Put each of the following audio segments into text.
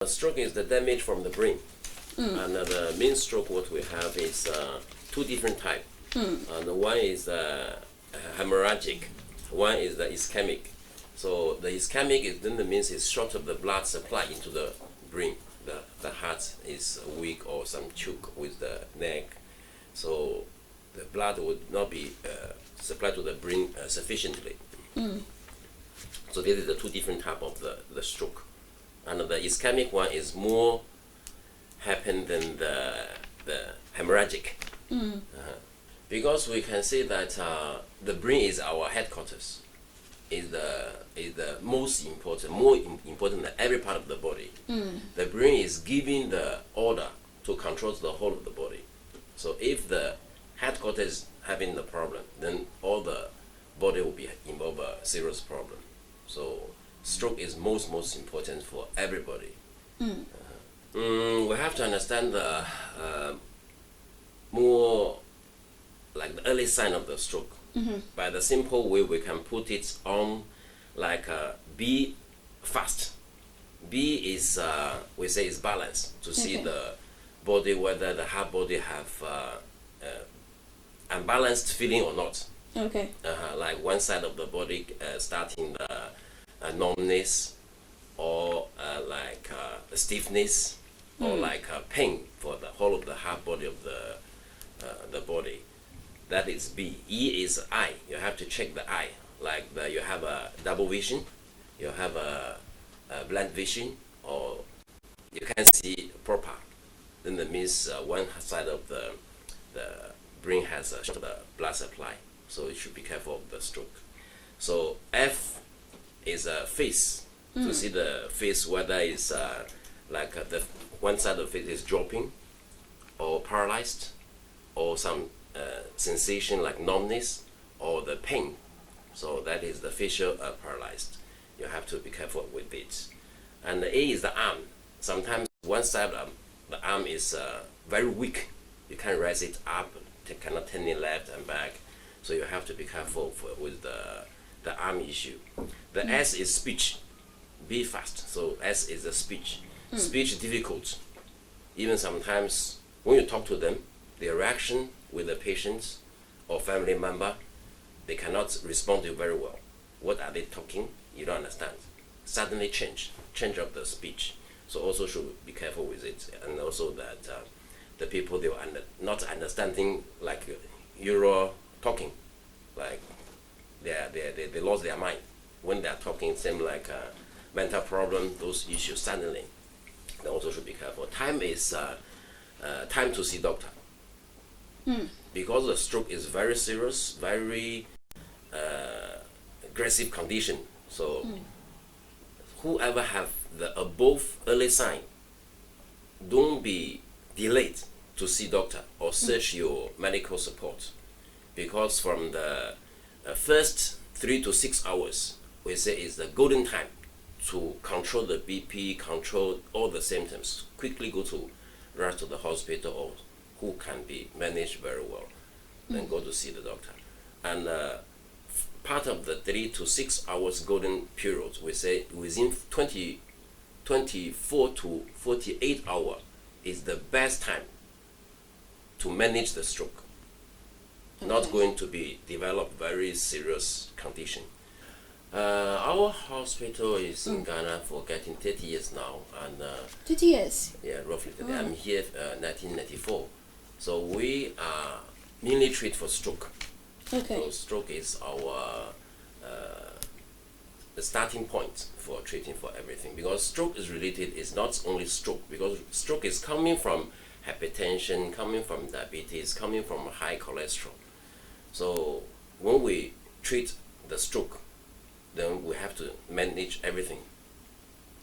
A stroke is the damage from the brain. And the main stroke, what we have is two different types. And one is hemorrhagic, one is the ischemic. So the ischemic is then means it's short of the blood supply into the brain. The heart is weak or some choke with the neck. So the blood would not be supplied to the brain sufficiently. So this is the two different type of the stroke. And the ischemic one is more happen than the hemorrhagic. Because we can say that the brain is our headquarters, is the most important, more important than every part of the body. The brain is giving the order to control the whole of the body. So if the headquarters is having the problem, then all the body will be involved a serious problem. So stroke is most important for everybody. We have to understand the more like the early sign of the stroke. By the simple way we can put it on like be fast. B is we say is balance to see the body whether the heart body have unbalanced feeling or not. Okay. Like one side of the body starting the numbness or like stiffness or like pain for the whole of the heart body of the body. That is B. E is eye. You have to check the eye. Like you have a double vision, you have a blind vision, or you can see proper. Then that means one side of the brain has a short blood supply, so you should be careful of the stroke. So F is a face. To see the face whether it's like the one side of the face is dropping or paralyzed or some sensation like numbness or the pain. So that is the facial paralyzed. You have to be careful with it. And the A is the arm. Sometimes one side of the arm is very weak. You can't raise it up, cannot turn it left and back. So you have to be careful with the arm issue. The S is speech. Be fast. So S is the speech. Speech difficult. Even sometimes when you talk to them, their reaction with the patient or family member, they cannot respond to you very well. What are they talking? You don't understand. Suddenly change of the speech. So also should be careful with it. And also that the people, they were not understanding like you're talking. Like they lost their mind. When they're talking, same like mental problem, those issues suddenly. They also should be careful. Time is time to see doctor. Because the stroke is very serious, very aggressive condition. So whoever have the above early sign, don't be delayed to see doctor or search your medical support. Because from the first 3 to 6 hours, we say is the golden time to control the BP, control all the symptoms. Quickly go to rush to the hospital or who can be managed very well, then go to see the doctor. And part of the 3 to 6 hours golden period, we say within 24 to 48 hours is the best time to manage the stroke. Not going to be develop very serious condition. Our hospital is in Ghana for getting 30 years now, and 30 years. yeah, roughly 30. I'm here 1994. So we mainly treat for stroke. Okay. So stroke is our the starting point for treating for everything. Because stroke is related, is not only stroke, because stroke is coming from hypertension, coming from diabetes, coming from high cholesterol. So when we treat the stroke, then we have to manage everything.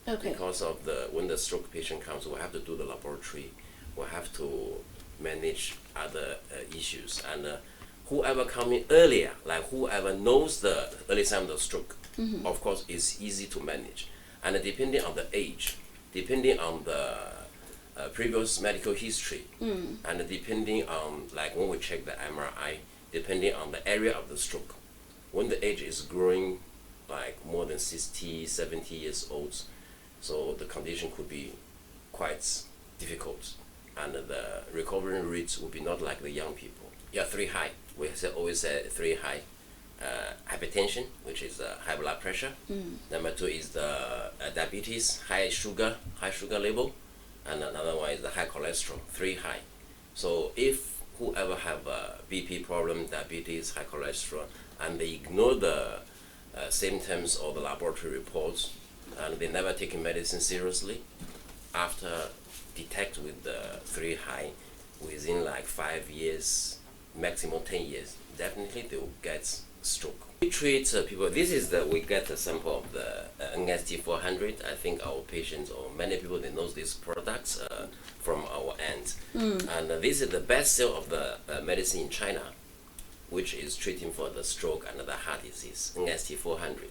Okay. Because of when the stroke patient comes, we have to do the laboratory, we have to manage other issues, and whoever coming earlier, like whoever knows the early sign of the stroke, of course, is easy to manage. And depending on the age, depending on the previous medical history, and depending on like when we check the MRI, depending on the area of the stroke, when the age is growing like more than 60, 70 years old, so the condition could be quite difficult, and the recovery rates will be not like the young people. Yeah, three high. We always say three high. Hypertension, which is high blood pressure. Number two is the diabetes, high sugar level, and another one is the high cholesterol, three high. So if whoever have a BP problem, diabetes, high cholesterol, and they ignore the symptoms or the laboratory reports, and they never taking medicine seriously, after detect with the three high, within like 5 years, maximum 10 years, definitely they will get stroke. We treat people. This is we get a sample of the NST 400. I think our patients or many people they know these products from our end, and this is the best sale of the medicine in China, which is treating for the stroke and the heart disease. NST 400,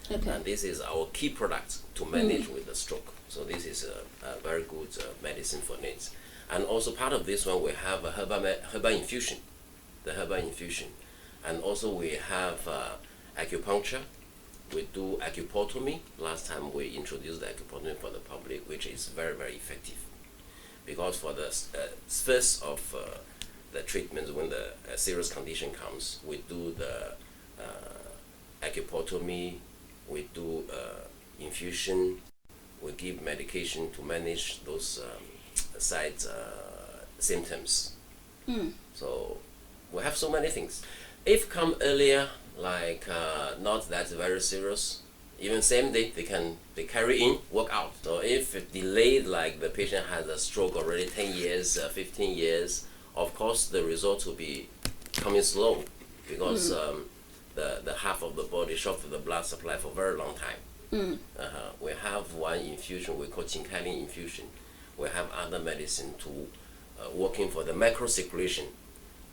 and this is our key product to manage with the stroke. So this is a very good medicine for needs. And also part of this one we have a herbal infusion, the herbal infusion. And also we have acupuncture. We do acupotomy. Last time we introduced the acupotomy for the public, which is very, very effective. Because for the first of the treatments, when the serious condition comes, we do the acupotomy, we do infusion, we give medication to manage those side symptoms. So we have so many things. If come earlier, like not that very serious, even same day they carry in, work out. So if delayed, like the patient has a stroke already 10 years, 15 years, of course the results will be coming slow, because the half of the body short of the blood supply for a very long time. We have one infusion we call Qingkai infusion. We have other medicine to working for the macro circulation.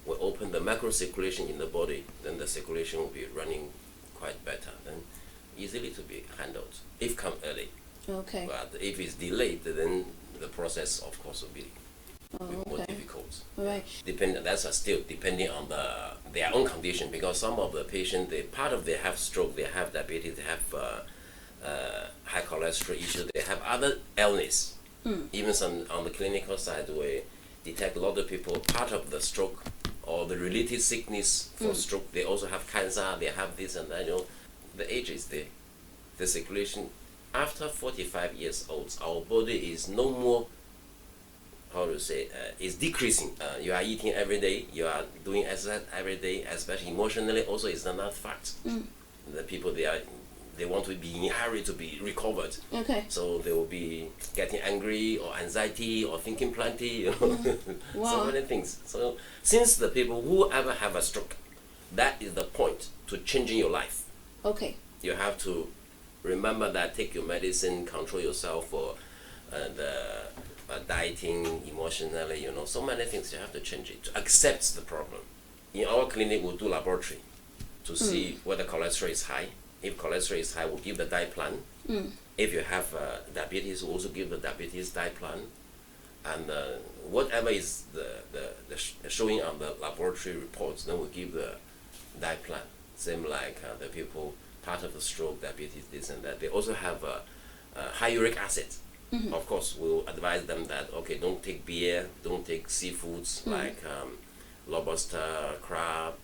We open the macro circulation in the body, then the circulation will be running quite better, then easily to be handled if come early. Okay. But if it's delayed, then the process of course will be more difficult. Right. That's still depending on their own condition, because some of the patients, they have stroke, they have diabetes, they have high cholesterol issues, they have other illness. Even some on the clinical side, we detect a lot of people part of the stroke or the related sickness for stroke. They also have cancer, they have this and that. The age is there. The circulation after 45 years old, our body is no more, is decreasing. You are eating every day, you are doing exercise every day, especially emotionally also is another fact. The people they want to be in a hurry to be recovered. Okay. So they will be getting angry or anxiety or thinking plenty, Wow. so many things. So since the people who ever have a stroke, that is the point to changing your life. Okay. You have to remember that, take your medicine, control yourself for the dieting, emotionally, so many things you have to change it, to accept the problem. In our clinic, we'll do laboratory to see whether cholesterol is high. If cholesterol is high, we'll give the diet plan. If you have diabetes, we'll also give the diabetes diet plan. And whatever is the showing on the laboratory reports, then we'll give the diet plan. Same like the people, part of the stroke, diabetes, this and that. They also have high uric acid. Of course, we'll advise them that, okay, don't take beer, don't take seafoods like lobster, crab,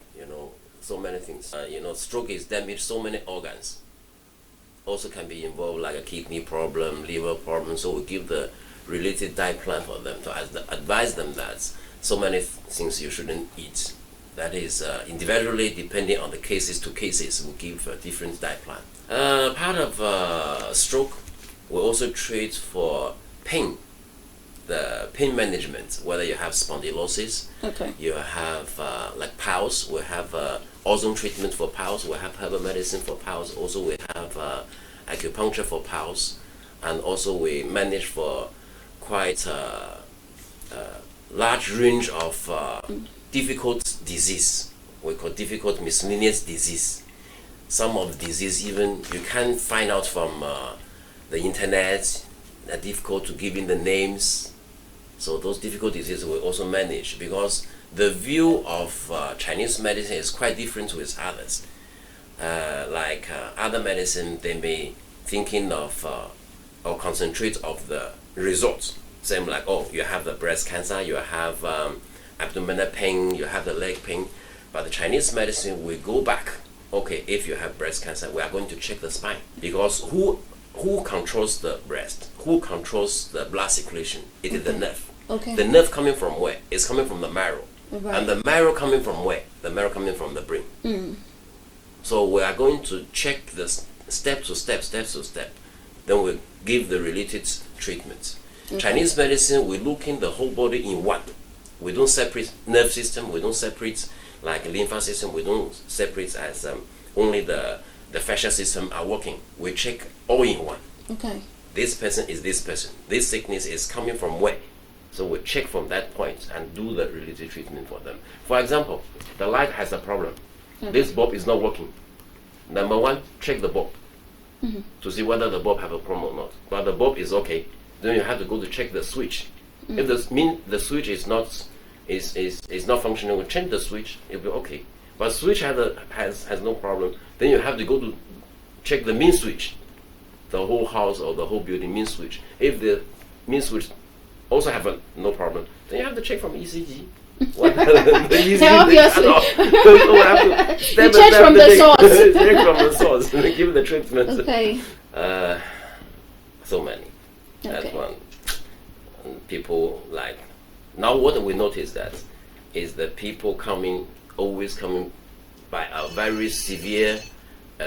so many things. Stroke is damage so many organs. Also can be involved like a kidney problem, liver problem. So we give the related diet plan for them to advise them that so many things you shouldn't eat. That is individually, depending on the cases to cases, we give a different diet plan. Part of stroke, we also treat for pain. The pain management, whether you have spondylosis, you have like PALS, we have ozone treatment for PALS, we have herbal medicine for PALS, also we have acupuncture for PALS, and also we manage for quite a large range of difficult disease. We call difficult miscellaneous disease. Some of the disease even you can't find out from the internet, they're difficult to give in the names. So those difficult diseases we also manage, because the view of Chinese medicine is quite different with others. Like other medicine, they may thinking of or concentrate of the results. Same like, oh, you have the breast cancer, you have abdominal pain, you have the leg pain. But the Chinese medicine will go back. Okay, if you have breast cancer, we are going to check the spine, because who controls the breast? Who controls the blood circulation? It is the nerve. Okay. The nerve coming from where? It's coming from the marrow. Right. And the marrow coming from where? The marrow coming from the brain. So we are going to check the step to step. Then we give the related treatments. Chinese medicine, we look in the whole body in one. We don't separate nerve system. We don't separate like lymph system. We don't separate as only the fascia system are working. We check all in one. Okay. This person is this person. This sickness is coming from where? So we check from that point and do the related treatment for them. For example, the light has a problem. This bulb is not working. Number one, check the bulb to see whether the bulb have a problem or not. But the bulb is okay. Then you have to go to check the switch. If the switch is not functioning, we change the switch. It'll be okay. But switch has no problem. Then you have to go to check the main switch, the whole house or the whole building main switch. If the main switch also have no problem, then you have to check from ECG. The ECG Obviously. you check from the source. Check from the source. Give the treatment. Okay. So many. That's Okay. one. And people like now. What we notice that is the people always coming by a very severe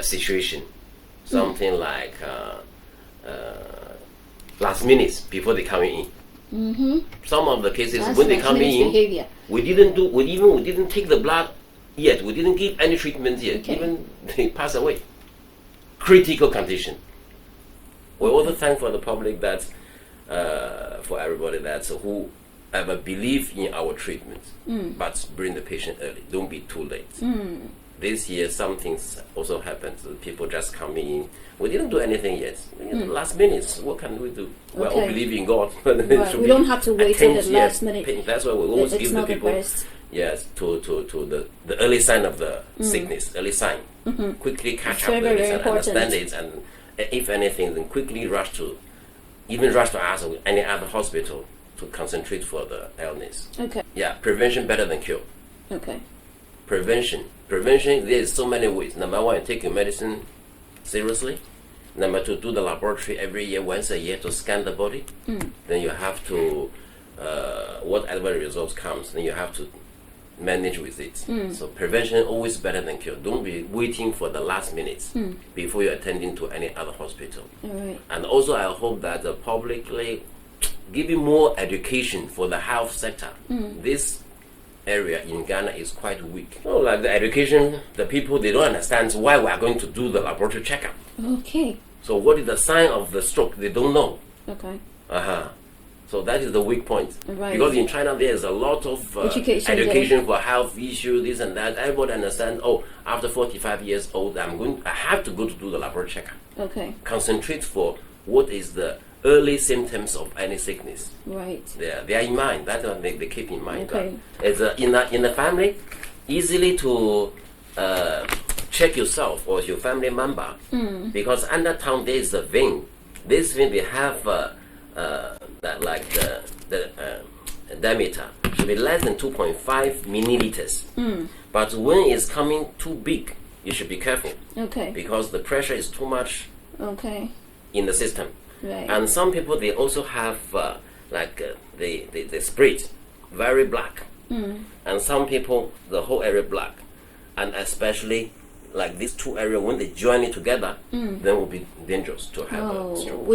situation, something like last minute before they coming in. Some of the cases That's when they like come Chinese in, behavior. we didn't take the blood yet. We didn't give any treatment yet. Okay. Even they pass away. Critical condition. We also thank for the public that, for everybody that whoever believe in our treatment, but bring the patient early. Don't be too late. This year, some things also happened. So people just come in. We didn't do anything yet. Last minute, what can we do? We all Okay. believe in God. Right. We don't have to wait till the last minute. That's why we always It's give the not the people best. yes to the early sign of the sickness, early sign. Quickly catch up very, the early very sign, important. understand it, and if anything, then quickly rush to us or any other hospital to concentrate for the illness. Okay. Yeah, prevention better than cure. Okay. Prevention, there is so many ways. Number one, take your medicine seriously. Number two, do the laboratory every year, once a year, to scan the body. Then you have to, whatever results comes, then you have to manage with it. So prevention always better than cure. Don't be waiting for the last minute before you're attending to any other hospital. All right. And also, I hope that the publicly giving more education for the health sector. This area in Ghana is quite weak. So, like the education, the people, they don't understand why we are going to do the laboratory checkup. Okay. So what is the sign of the stroke? They don't know. Okay. So that is the weak point. Right. Because in China there is a lot of education for health issues, this and that. Everybody understands. Oh, after 45 years old, I have to go to do the laboratory checkup. Okay. Concentrate for what is the early symptoms of any sickness. Right. They are in mind. That's what they keep in mind. Okay. It's in the family, easily to check yourself or your family member, because under tongue there is a vein. This vein they have that like the diameter should be less than 2.5 milliliters. But when it's coming too big, you should be careful. Okay. Because the pressure is too much Okay. in the system. Right. And some people they also have the split very black, and some people the whole area black, and especially like these two areas when they join it together, then will be dangerous to have a stroke.